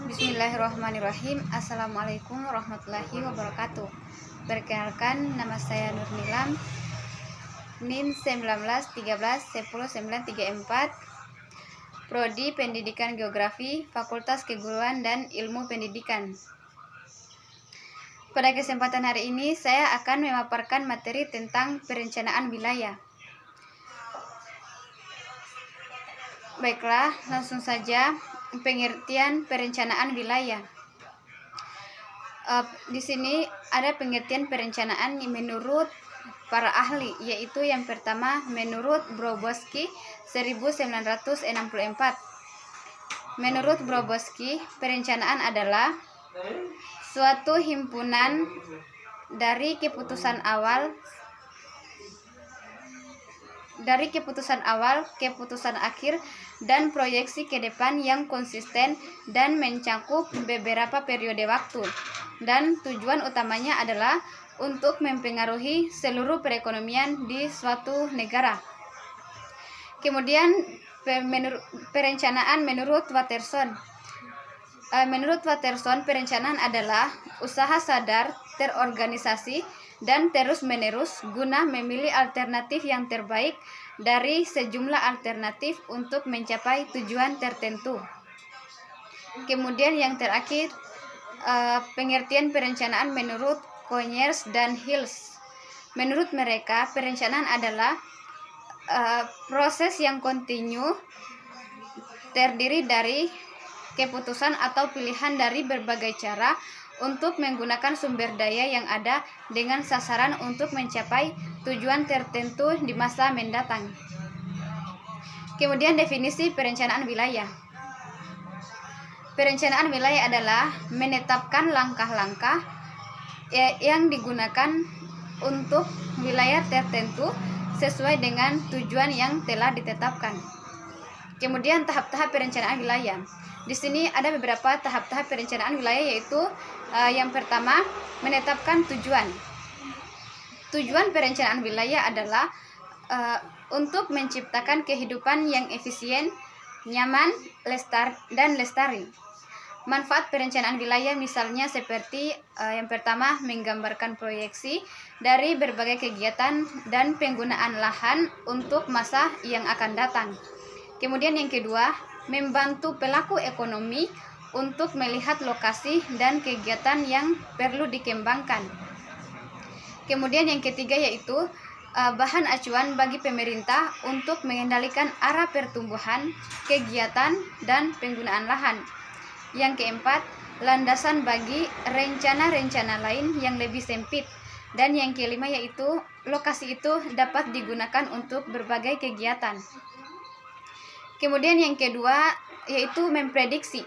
Bismillahirrahmanirrahim. Assalamualaikum warahmatullahi wabarakatuh. Perkenalkan, nama saya Nur Nilam, NIM 1913110934, Prodi Pendidikan Geografi, Fakultas Keguruan dan Ilmu Pendidikan. Pada kesempatan hari ini saya akan memaparkan materi tentang perencanaan wilayah. Baiklah, langsung saja. Pengertian perencanaan wilayah. Di sini ada pengertian perencanaan menurut para ahli, yaitu yang pertama menurut Brobowski 1964. Menurut Brobowski, perencanaan adalah suatu himpunan dari keputusan awal, keputusan akhir, dan proyeksi ke depan yang konsisten dan mencakup beberapa periode waktu. Dan tujuan utamanya adalah untuk mempengaruhi seluruh perekonomian di suatu negara. Kemudian perencanaan menurut Watterson. Menurut Watterson, perencanaan adalah usaha sadar, terorganisasi, dan terus-menerus guna memilih alternatif yang terbaik dari sejumlah alternatif untuk mencapai tujuan tertentu. Kemudian yang terakhir, pengertian perencanaan menurut Conyers dan Hills. Menurut mereka, perencanaan adalah proses yang kontinu, terdiri dari keputusan atau pilihan dari berbagai cara untuk menggunakan sumber daya yang ada dengan sasaran untuk mencapai tujuan tertentu di masa mendatang. Kemudian definisi perencanaan wilayah. Perencanaan wilayah adalah menetapkan langkah-langkah yang digunakan untuk wilayah tertentu sesuai dengan tujuan yang telah ditetapkan. Kemudian tahap-tahap perencanaan wilayah. Di sini ada beberapa tahap-tahap perencanaan wilayah, yaitu yang pertama, menetapkan tujuan. Tujuan perencanaan wilayah adalah untuk menciptakan kehidupan yang efisien, nyaman, dan lestari. Manfaat perencanaan wilayah misalnya seperti yang pertama, menggambarkan proyeksi dari berbagai kegiatan dan penggunaan lahan untuk masa yang akan datang. Kemudian yang kedua, membantu pelaku ekonomi untuk melihat lokasi dan kegiatan yang perlu dikembangkan. Kemudian yang ketiga yaitu bahan acuan bagi pemerintah untuk mengendalikan arah pertumbuhan, kegiatan, dan penggunaan lahan. Yang keempat, landasan bagi rencana-rencana lain yang lebih sempit. Dan yang kelima yaitu lokasi itu dapat digunakan untuk berbagai kegiatan. Kemudian yang kedua yaitu memprediksi.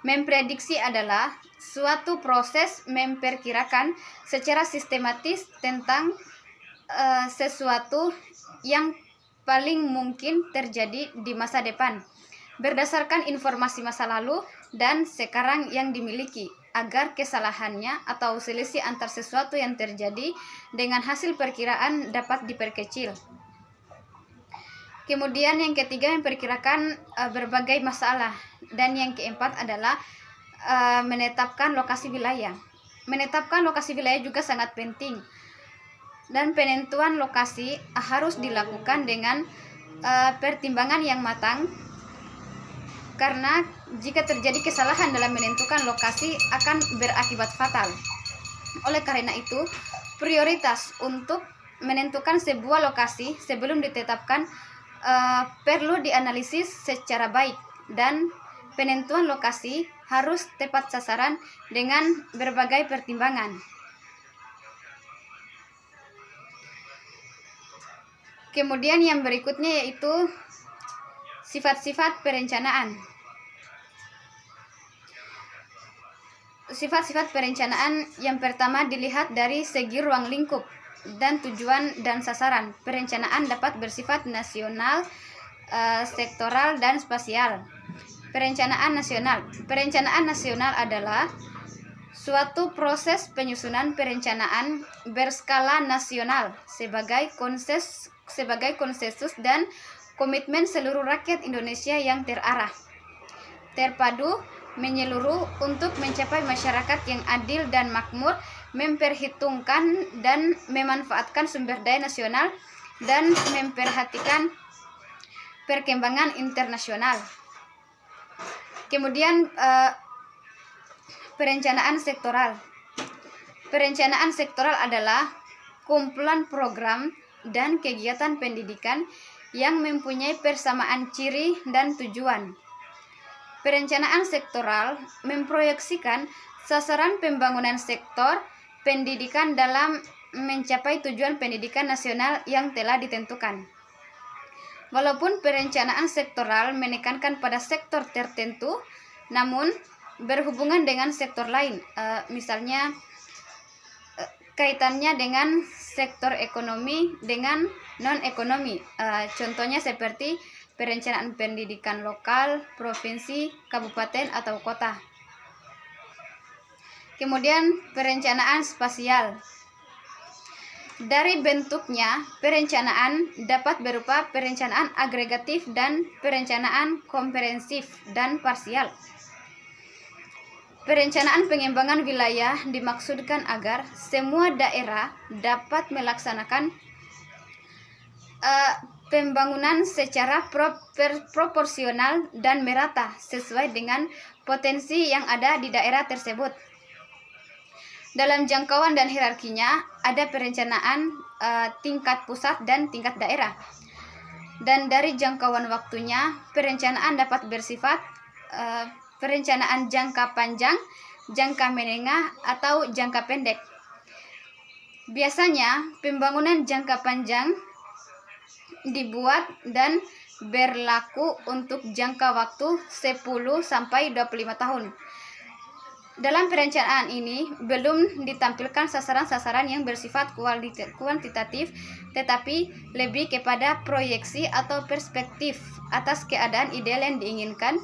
Memprediksi adalah suatu proses memperkirakan secara sistematis tentang sesuatu yang paling mungkin terjadi di masa depan, berdasarkan informasi masa lalu dan sekarang yang dimiliki, agar kesalahannya atau selisih antar sesuatu yang terjadi dengan hasil perkiraan dapat diperkecil. Kemudian yang ketiga, memperkirakan berbagai masalah. Dan yang keempat adalah menetapkan lokasi wilayah. Menetapkan lokasi wilayah juga sangat penting. Dan penentuan lokasi harus dilakukan dengan pertimbangan yang matang, karena jika terjadi kesalahan dalam menentukan lokasi akan berakibat fatal. Oleh karena itu, prioritas untuk menentukan sebuah lokasi sebelum ditetapkan perlu dianalisis secara baik, dan penentuan lokasi harus tepat sasaran dengan berbagai pertimbangan. Kemudian yang berikutnya yaitu sifat-sifat perencanaan. Sifat-sifat perencanaan yang pertama dilihat dari segi ruang lingkup dan tujuan dan sasaran. Perencanaan dapat bersifat nasional, sektoral, dan spasial. Perencanaan nasional. Perencanaan nasional adalah suatu proses penyusunan perencanaan berskala nasional sebagai konsensus dan komitmen seluruh rakyat Indonesia yang terarah, terpadu, menyeluruh untuk mencapai masyarakat yang adil dan makmur, memperhitungkan dan memanfaatkan sumber daya nasional, dan memperhatikan perkembangan internasional. Kemudian perencanaan sektoral. Perencanaan sektoral adalah kumpulan program dan kegiatan pendidikan yang mempunyai persamaan ciri dan tujuan. Perencanaan sektoral memproyeksikan sasaran pembangunan sektor pendidikan dalam mencapai tujuan pendidikan nasional yang telah ditentukan. Walaupun perencanaan sektoral menekankan pada sektor tertentu, namun berhubungan dengan sektor lain, misalnya kaitannya dengan sektor ekonomi dengan non-ekonomi, contohnya seperti perencanaan pendidikan lokal, provinsi, kabupaten, atau kota. Kemudian perencanaan spasial. Dari bentuknya, perencanaan dapat berupa perencanaan agregatif dan perencanaan komprehensif dan parsial. Perencanaan pengembangan wilayah dimaksudkan agar semua daerah dapat melaksanakan pembangunan secara proporsional dan merata sesuai dengan potensi yang ada di daerah tersebut. Dalam jangkauan dan hierarkinya ada perencanaan tingkat pusat dan tingkat daerah. Dan dari jangkauan waktunya, perencanaan dapat bersifat perencanaan jangka panjang, jangka menengah, atau jangka pendek. Biasanya, pembangunan jangka panjang dibuat dan berlaku untuk jangka waktu 10-25 tahun. Dalam perencanaan ini belum ditampilkan sasaran-sasaran yang bersifat kuantitatif, tetapi lebih kepada proyeksi atau perspektif atas keadaan ideal yang diinginkan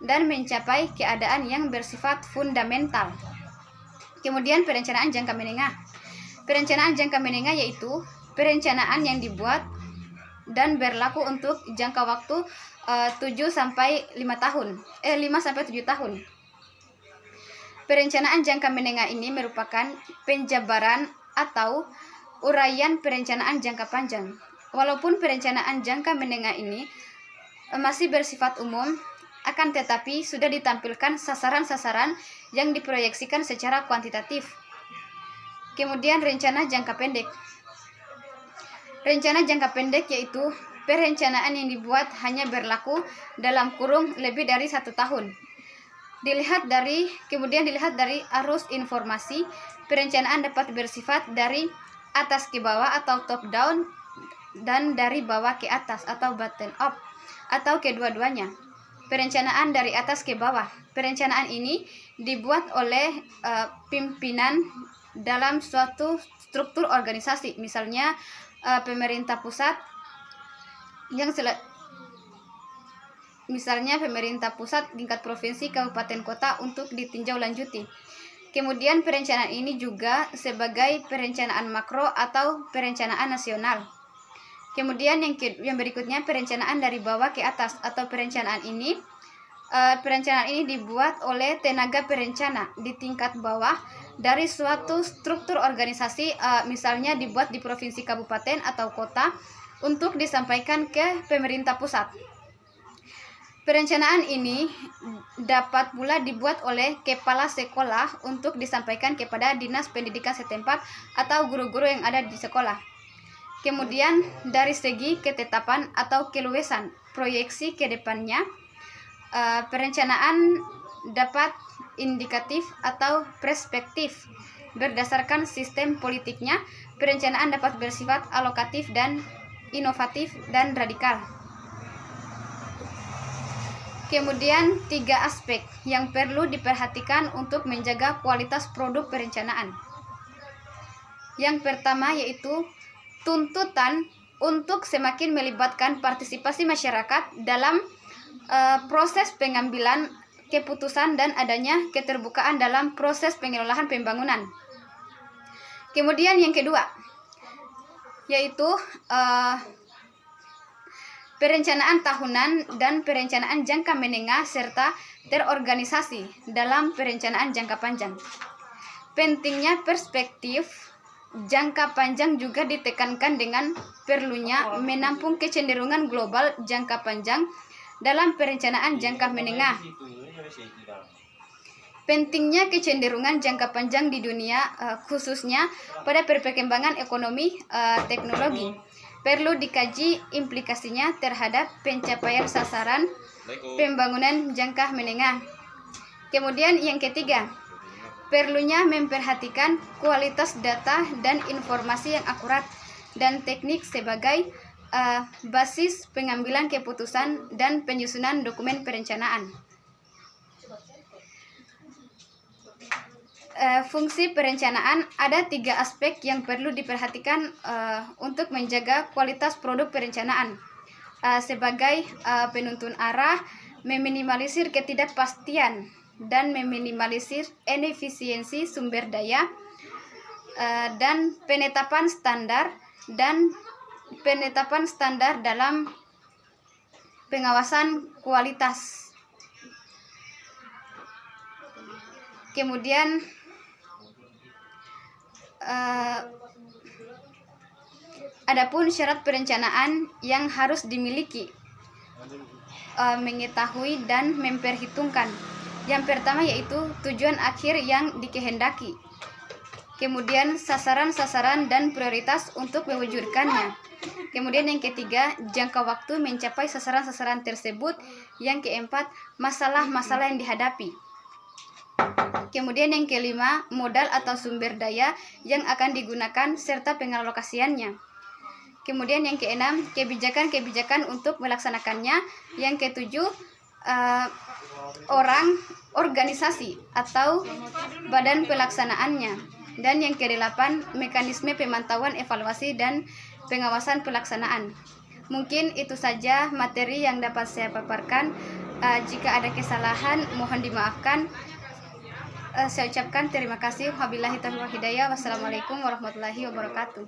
dan mencapai keadaan yang bersifat fundamental. Kemudian perencanaan jangka menengah. Perencanaan jangka menengah yaitu perencanaan yang dibuat dan berlaku untuk jangka waktu 5-7 tahun. Perencanaan jangka menengah ini merupakan penjabaran atau uraian perencanaan jangka panjang. Walaupun perencanaan jangka menengah ini masih bersifat umum, akan tetapi sudah ditampilkan sasaran-sasaran yang diproyeksikan secara kuantitatif. Kemudian rencana jangka pendek. Rencana jangka pendek yaitu perencanaan yang dibuat hanya berlaku dalam kurung lebih dari 1 tahun. Kemudian dilihat dari arus informasi, perencanaan dapat bersifat dari atas ke bawah atau top down dan dari bawah ke atas atau bottom up atau kedua-duanya. Perencanaan dari atas ke bawah. Perencanaan ini dibuat oleh pimpinan dalam suatu struktur organisasi, misalnya pemerintah pusat tingkat provinsi, kabupaten, kota untuk ditinjau lanjuti. Kemudian perencanaan ini juga sebagai perencanaan makro atau perencanaan nasional. Kemudian yang berikutnya perencanaan dari bawah ke atas atau perencanaan ini dibuat oleh tenaga perencana di tingkat bawah dari suatu struktur organisasi, misalnya dibuat di provinsi, kabupaten, atau kota untuk disampaikan ke pemerintah pusat. Perencanaan ini dapat pula dibuat oleh kepala sekolah untuk disampaikan kepada dinas pendidikan setempat atau guru-guru yang ada di sekolah. Kemudian dari segi ketetapan atau keluasan proyeksi ke depannya, perencanaan dapat indikatif atau perspektif. Berdasarkan sistem politiknya, perencanaan dapat bersifat alokatif dan inovatif dan radikal. Kemudian 3 aspek yang perlu diperhatikan untuk menjaga kualitas produk perencanaan. Yang pertama yaitu tuntutan untuk semakin melibatkan partisipasi masyarakat dalam proses pengambilan keputusan dan adanya keterbukaan dalam proses pengelolaan pembangunan. Kemudian yang kedua yaitu perencanaan tahunan dan perencanaan jangka menengah serta terorganisasi dalam perencanaan jangka panjang. Pentingnya perspektif jangka panjang juga ditekankan dengan perlunya menampung kecenderungan global jangka panjang dalam perencanaan jangka menengah. Pentingnya kecenderungan jangka panjang di dunia, khususnya pada perkembangan ekonomi teknologi. Perlu dikaji implikasinya terhadap pencapaian sasaran pembangunan jangka menengah. Kemudian yang ketiga, perlunya memperhatikan kualitas data dan informasi yang akurat dan teknik sebagai basis pengambilan keputusan dan penyusunan dokumen perencanaan. Fungsi perencanaan, ada 3 aspek yang perlu diperhatikan untuk menjaga kualitas produk perencanaan sebagai penuntun arah, meminimalisir ketidakpastian dan meminimalisir inefisiensi sumber daya, dan penetapan standar dalam pengawasan kualitas. Kemudian adapun syarat perencanaan yang harus dimiliki, mengetahui dan memperhitungkan. Yang pertama yaitu tujuan akhir yang dikehendaki. Kemudian sasaran-sasaran dan prioritas untuk mewujudkannya. Kemudian yang ketiga, jangka waktu mencapai sasaran-sasaran tersebut. Yang keempat, masalah-masalah yang dihadapi. Kemudian yang kelima, modal atau sumber daya yang akan digunakan serta pengalokasiannya. Kemudian yang keenam, kebijakan-kebijakan untuk melaksanakannya. Yang ketujuh, organisasi atau badan pelaksanaannya. Dan yang kedelapan, mekanisme pemantauan, evaluasi, dan pengawasan pelaksanaan. Mungkin itu saja materi yang dapat saya paparkan. Jika ada kesalahan, mohon dimaafkan. Saya ucapkan terima kasih. Wabillahi taufiq wal hidayah. Wassalamualaikum warahmatullahi wabarakatuh.